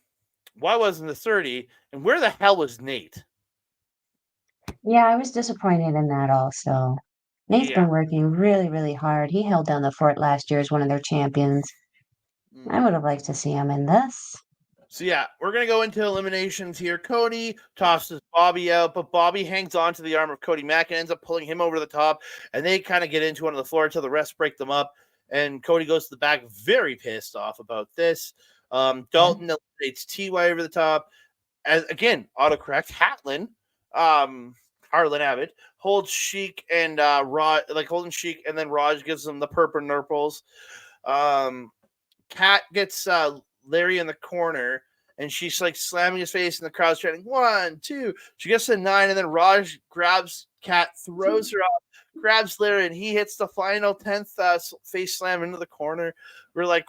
A: why wasn't the 30? And where the hell was Nate?
B: Yeah, I was disappointed in that also. Nate's been working really, really hard. He held down the fort last year as one of their champions. I would have liked to see him in this.
A: So, yeah, we're going to go into eliminations here. Cody tosses Bobby out, but Bobby hangs on to the arm of Cody Mac and ends up pulling him over the top. And they kind of get into it on the floor until the refs break them up. And Cody goes to the back, very pissed off about this. Dalton eliminates TY over the top. As again, autocorrect, Harlon Abbott holds Sheik and Raj, like holding Sheik, and then Rouge gives them the purple nurples. Kat gets Larry in the corner, and she's like slamming his face, and the crowd's chanting 1, 2. She gets to 9, and then Rouge grabs Kat, throws her up, grabs Larry, and he hits the final 10th face slam into the corner. We're like,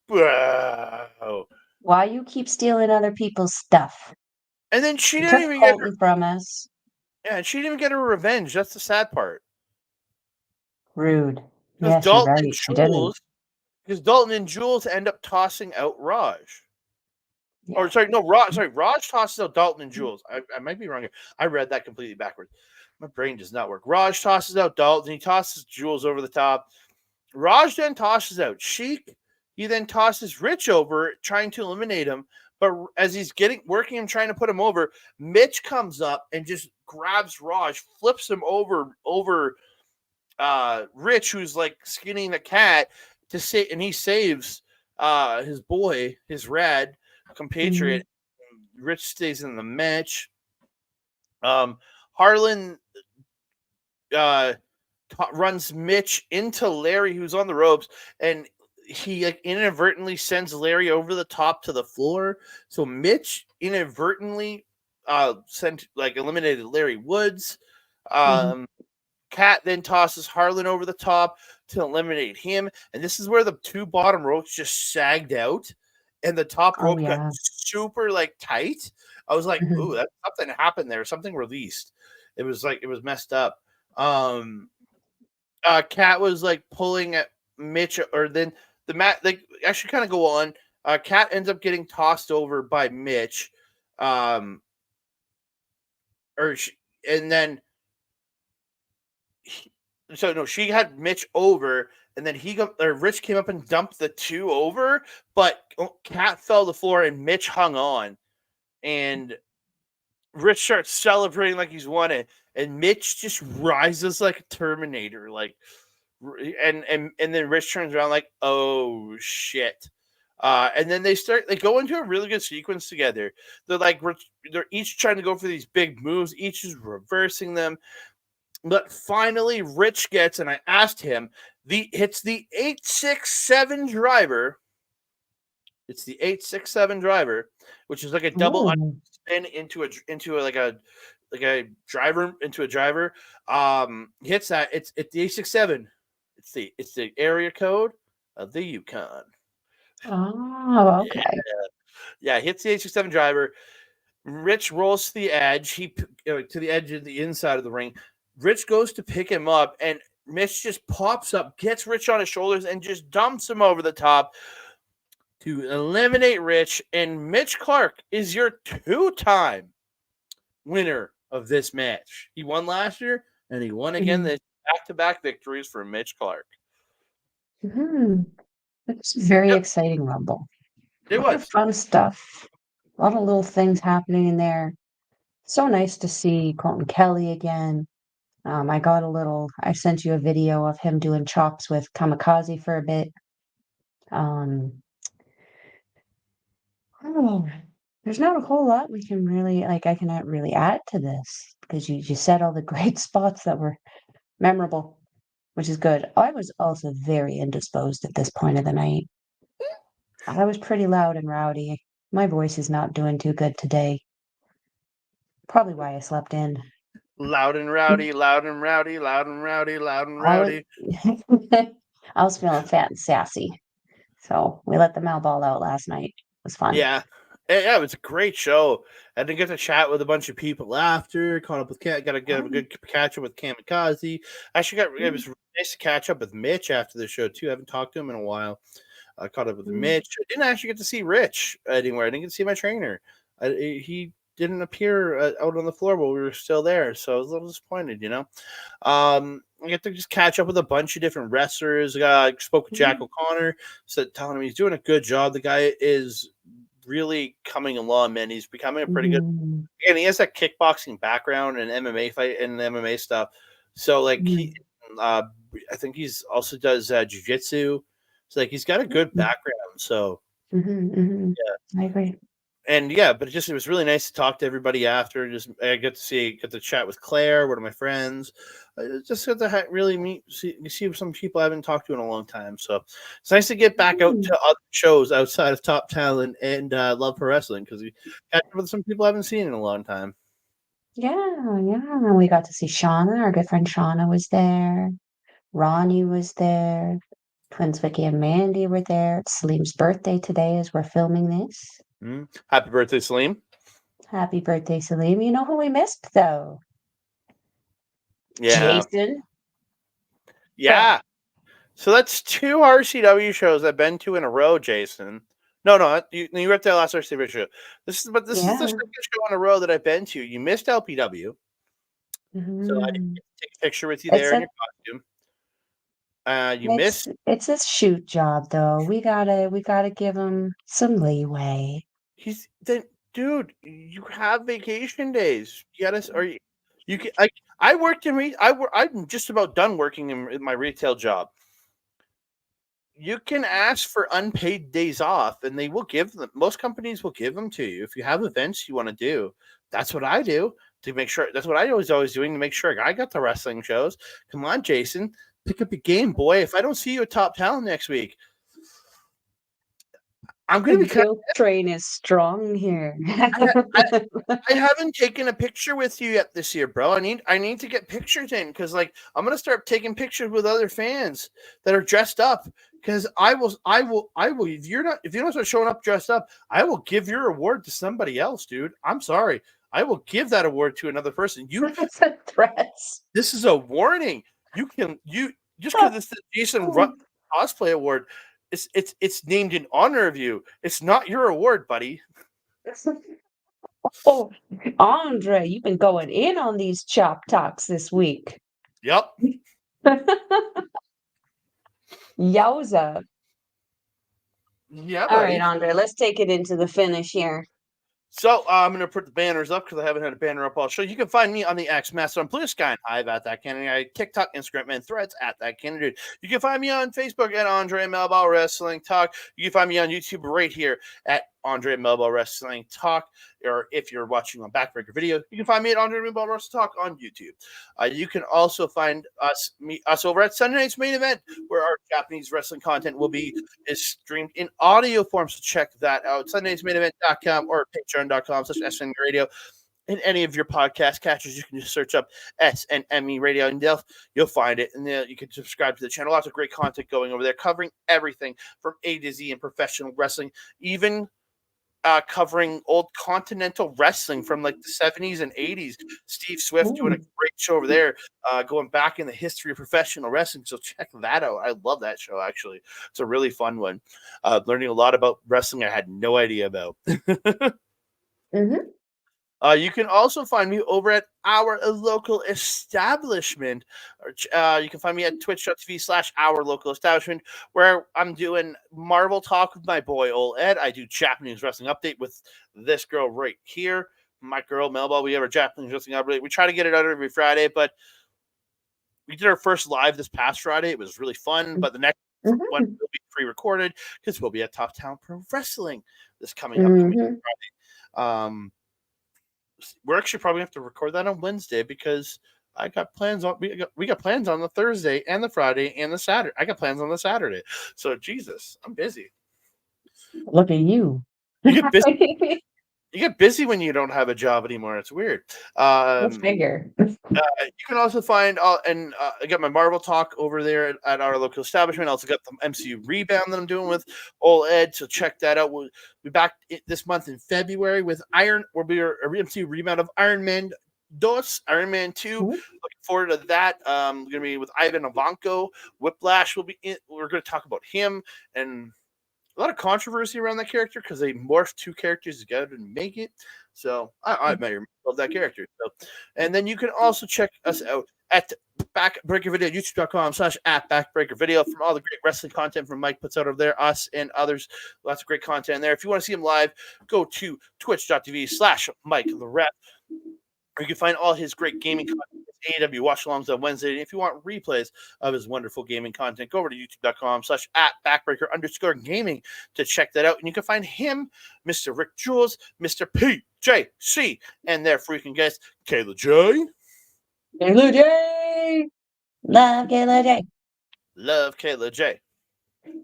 A: whoa.
B: Why you keep stealing other people's stuff?
A: And then she didn't even get her
B: from us.
A: Yeah, and she didn't even get her revenge. That's the sad part.
B: Rude.
A: Because Dalton and Jules end up tossing out Rouge. Yeah. Rouge tosses out Dalton and Jules. I might be wrong here. I read that completely backwards. My brain does not work. Rouge tosses out Dalton. He tosses Jules over the top. Rouge then tosses out Sheik. He then tosses Rich over, trying to eliminate him. But as he's working him, trying to put him over, Mitch comes up and just grabs Rouge, flips him over Rich, who's like skinning the cat and he saves his boy, his rad compatriot. Rich stays in the match. Harlon runs Mitch into Larry, who's on the ropes, and he inadvertently sends Larry over the top to the floor. So Mitch inadvertently eliminated Larry Woods. Kat then tosses Harlon over the top to eliminate him. And this is where the two bottom ropes just sagged out and the top rope got super tight. I was like, ooh, that something happened there. Something released. It was messed up. Kat was pulling at Mitch, or then the mat, actually kind of go on. Kat ends up getting tossed over by Mitch. She had Mitch over, and then Rich came up and dumped the two over, but Kat fell to the floor and Mitch hung on, and Rich starts celebrating like he's won it, and Mitch just rises like a Terminator, and then Rich turns around like, oh shit. And then they go into a really good sequence together. They're each trying to go for these big moves, each is reversing them. But finally, Rich gets, and I asked him, it's the 867 driver. It's the 867 driver, which is like a double spin into a driver into a driver. Hits that. It's the 867. It's the area code of the Yukon.
B: Oh, okay.
A: Yeah, hits the 867 driver. Rich rolls to the edge. To the edge of the inside of the ring. Rich goes to pick him up, and Mitch just pops up, gets Rich on his shoulders, and just dumps him over the top. to eliminate Rich, and Mitch Clarke is your 2-time winner of this match. He won last year, and he won again. This back-to-back victories for Mitch Clarke.
B: It's a very exciting Rumble.
A: It
B: A lot of
A: was.
B: fun stuff. A lot of little things happening in there. So nice to see Colten Kelly again. I sent you a video of him doing chops with Camikaze for a bit. Oh, there's not a whole lot we can really I cannot really add to this because you said all the great spots that were memorable, which is good. I was also very indisposed at this point of the night. I was pretty loud and rowdy. My voice is not doing too good today. Probably why I slept in.
A: Loud and rowdy, loud and rowdy, loud and rowdy, loud and
B: I was,
A: rowdy.
B: I was feeling fat and sassy. So we let the Mal ball out last night. It was fun.
A: Yeah. Yeah, it was a great show. I didn't get to chat with a bunch of people after. Caught up with got to get a good catch up with Camikaze. It was nice to catch up with Mitch after the show too. I haven't talked to him in a while. I caught up with Mitch. I didn't actually get to see Rich anywhere. I didn't get to see my trainer. He didn't appear out on the floor while we were still there, so I was a little disappointed. I get to just catch up with a bunch of different wrestlers. I spoke with Jack O'Connor, telling him he's doing a good job. The guy is really coming along, man. He's becoming a pretty good, and he has that kickboxing background and MMA fight and MMA stuff. So I think he's also does jiu-jitsu. So he's got a good background. So
B: yeah, I agree.
A: And but it was really nice to talk to everybody after. I get to chat with Claire, one of my friends. Just got to really see some people I haven't talked to in a long time. So it's nice to get back out to other shows outside of Top Talent and Love for Wrestling because we got with some people I haven't seen in a long time.
B: Yeah. We got to see Shauna. Our good friend Shauna was there. Ronnie was there. Twins Vicky and Mandy were there. It's Salim's birthday today as we're filming this.
A: Happy birthday, Salim.
B: Happy birthday, Salim. You know who we missed, though?
A: Yeah.
B: Jason.
A: Yeah. So that's 2 RCW shows I've been to in a row, Jason. No, you were at the last RCW show. This is the second show in a row that I've been to. You missed LPW. So I didn't get to take a picture with you there in your costume. You missed.
B: It's a shoot job, though. We gotta give him some leeway.
A: Dude, you have vacation days. You can. I worked I'm just about done working in my retail job. You can ask for unpaid days off, and they will give them. Most companies will give them to you if you have events you want to do. That's what I do to make sure. That's what I was always doing to make sure I got the wrestling shows. Come on, Jason, pick up your game, boy. If I don't see you at Top Talent next week, I'm going to be
B: guilt train is strong here.
A: I haven't taken a picture with you yet this year, bro. I need to get pictures in because I'm going to start taking pictures with other fans that are dressed up. Because I will. If you don't start showing up dressed up, I will give your award to somebody else, dude. I'm sorry. I will give that award to another person.
B: It's a threat.
A: This is a warning. You just because it's the Jason Cosplay Award. It's named in honor of you. It's not your award, buddy.
B: Oh, Andre, you've been going in on these chop talks this week.
A: Yep.
B: Yowza.
A: Yeah,
B: all right, Andre, let's take it into the finish here.
A: So I'm going to put the banners up because I haven't had a banner up all show. You can find me on the X Master on Blue Sky and Hive at That Canada, TikTok, Instagram, and Threads at That Canada. You can find me on Facebook at Andre Melball Wrestling Talk. You can find me on YouTube right here at Andre Melball Wrestling Talk. Or if you're watching on Backbreaker Video, you can find me at Andre Melball Wrestling Talk on YouTube. You can also find us over at Sunday Night's Main Event, where our Japanese wrestling content is streamed in audio form. So check that out. SundayNightsMainEvent.com or Patreon.com/SNME Radio. In any of your podcast catchers, you can just search up SNME Radio, and you'll find it. And you can subscribe to the channel. Lots of great content going over there, covering everything from A to Z in professional wrestling, even covering old continental wrestling from like the 70s and 80s. Steve Swift doing a
B: Ooh.
A: great show over there, going back in the history of professional wrestling. So check that out. I love that show, actually. It's a really fun one. Learning a lot about wrestling I had no idea about.
B: Mm-hmm.
A: You can also find me over at our local establishment. You can find me at twitch.tv/our local establishment, where I'm doing Marvel Talk with my boy, Old Ed. I do Japanese wrestling update with this girl right here, my girl, Melba. We have our Japanese wrestling update. We try to get it out every Friday, but we did our first live this past Friday. It was really fun, but the next one
B: Mm-hmm.
A: will be pre-recorded because we'll be at Top Town Pro Wrestling this coming upcoming
B: Mm-hmm.
A: Friday. We're actually probably have to record that on Wednesday because I got plans on we got plans on the Thursday and the Friday and the Saturday. I got plans on the Saturday. So Jesus, I'm busy.
B: Look at you.
A: You get busy. You get busy when you don't have a job anymore. It's weird.
B: Let's figure.
A: You can also find I got my Marvel Talk over there at our local establishment. I also got the MCU Rebound that I'm doing with Old Ed, so check that out. We'll be back this month in February with We'll be a MCU Rebound of Iron Man Dos, Iron Man 2.
B: Mhm.
A: Looking forward to that. We're gonna be with Ivan Ivanko. Whiplash will be in. We're gonna talk about him and a lot of controversy around that character because they morphed two characters together to make it. So I admire love that character. So, and then you can also check us out at Backbreaker Video, youtube.com/at Backbreaker Video from all the great wrestling content from Mike puts out over there, us and others. Lots of great content there. If you want to see him live, go to twitch.tv/Mike the Rep. You can find all his great gaming content. AEW watch alongs on Wednesday. And if you want replays of his wonderful gaming content, go over to youtube.com/at backbreaker_gaming to check that out. And you can find him, Mr. Rick Jules, Mr. PJC, and their freaking guest, Kayla J.
B: Kayla J. Love Kayla J.
A: Love Kayla J.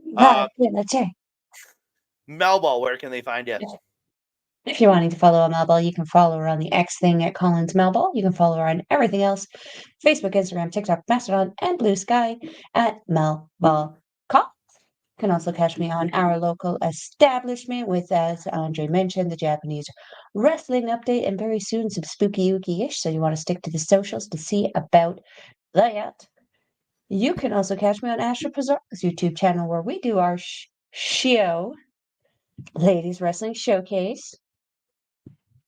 B: Love Kayla J.
A: Melball, where can they find you?
B: If you're wanting to follow Melball, you can follow her on the X thing at Collins Melball. You can follow her on everything else: Facebook, Instagram, TikTok, Mastodon, and Blue Sky at Melball Call. You can also catch me on our local establishment with, as Andre mentioned, the Japanese wrestling update, and very soon some spooky ooky-ish. So you want to stick to the socials to see about that. You can also catch me on Astro Pizarro's YouTube channel, where we do our show, Ladies Wrestling Showcase.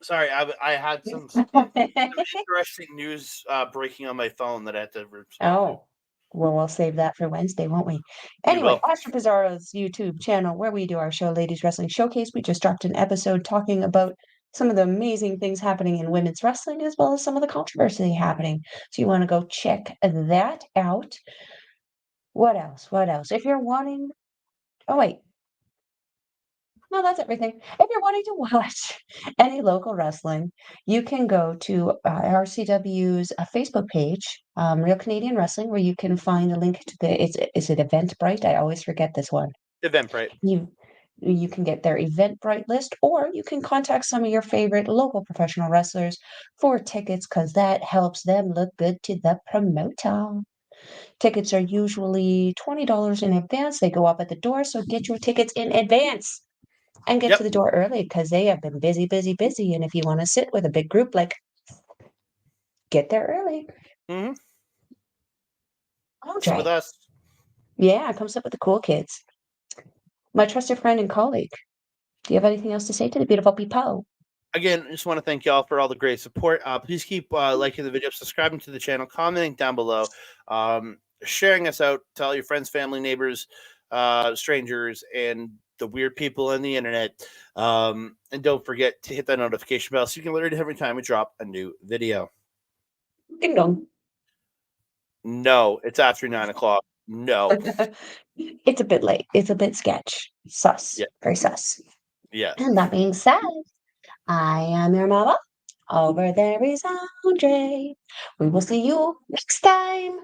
A: Sorry, I had some interesting news breaking on my phone that I had to respond to.
B: Oh, well, we'll save that for Wednesday, won't we?
A: We
B: Anyway,
A: will.
B: Astro Pizarro's YouTube channel, where we do our show, Ladies Wrestling Showcase. We just dropped an episode talking about some of the amazing things happening in women's wrestling, as well as some of the controversy happening. So you want to go check that out. What else? What else? If you're wanting, oh wait, no, that's everything. If you're wanting to watch any local wrestling, you can go to RCW's Facebook page, Real Canadian Wrestling, where you can find the link to the. Is it Eventbrite? I always forget this one.
A: Eventbrite.
B: You can get their Eventbrite list, or you can contact some of your favorite local professional wrestlers for tickets, because that helps them look good to the promoter. Tickets are usually $20 in advance. They go up at the door, so get your tickets in advance and get to
A: Yep.
B: the door early, because they have been busy, busy, busy. And if you want to sit with a big group, like, get there early.
A: Mm-hmm.
B: Andre.
A: Sit with us.
B: Yeah, come sit with the cool kids. My trusted friend and colleague. Do you have anything else to say to the beautiful people?
A: Again, I just want to thank y'all for all the great support. Please keep liking the video, subscribing to the channel, commenting down below, sharing us out to all your friends, family, neighbors, strangers, and the weird people on the internet. And don't forget to hit that notification bell so you can alert every time we drop a new video.
B: Ding dong.
A: No, it's after 9 o'clock. No.
B: It's a bit late. It's a bit sketch. Sus.
A: Yeah.
B: Very sus.
A: Yeah.
B: And that being said, I am your mama. Over there is Andre. We will see you next time.